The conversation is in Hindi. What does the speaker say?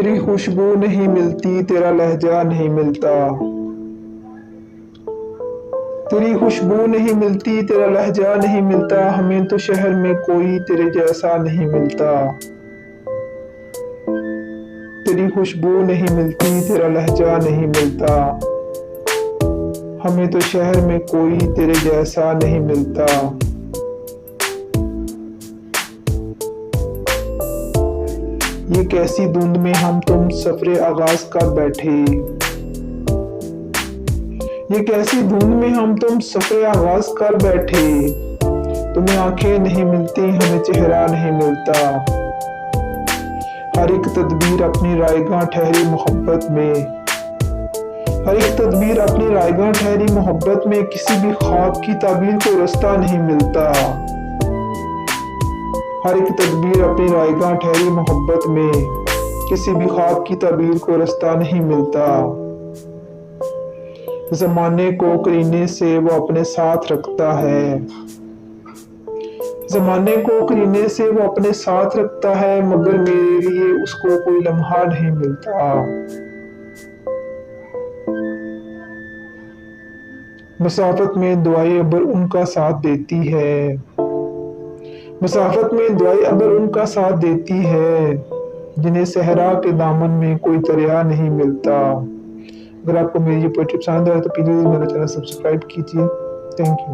तेरी खुशबू नहीं मिलती, तेरा लहजा नहीं मिलता। तेरी खुशबू नहीं मिलती, तेरा लहजा नहीं मिलता। हमें तो शहर में कोई तेरे जैसा नहीं मिलता। तेरी खुशबू नहीं मिलती, तेरा लहजा नहीं मिलता। हमें तो शहर में कोई तेरे जैसा नहीं मिलता। ये कैसी धुंध में हम तुम सफरे आगाज कर बैठे। ये कैसी धुंध में हम तुम सफरे आगाज कर बैठे। तुम्हें आंखें नहीं मिलती, हमें चेहरा नहीं मिलता। हर एक तदबीर अपनी रायगां ठहरी मोहब्बत में। हर एक तदबीर अपनी रायगां ठहरी मोहब्बत में। किसी भी ख्वाब की ताबीर को रास्ता नहीं मिलता। हर एक तदबीर अपनी रायगां ठहरी मोहब्बत में। किसी भी ख्वाब की ताबीर को रास्ता नहीं मिलता। जमाने को करीने से वो अपने साथ रखता है। जमाने को करीने से वो अपने साथ रखता है, मगर मेरे लिए उसको कोई लम्हा नहीं मिलता। मुसाफत में दुआएं अबर उनका साथ देती है। मुसाफत में दुआएं अबर उनका साथ देती है, जिन्हें सहरा के दामन में कोई दरिया नहीं मिलता। अगर आपको मेरी ये पोएट्री पसंद आए तो प्लीज मेरा चैनल सब्सक्राइब कीजिए। Thank you.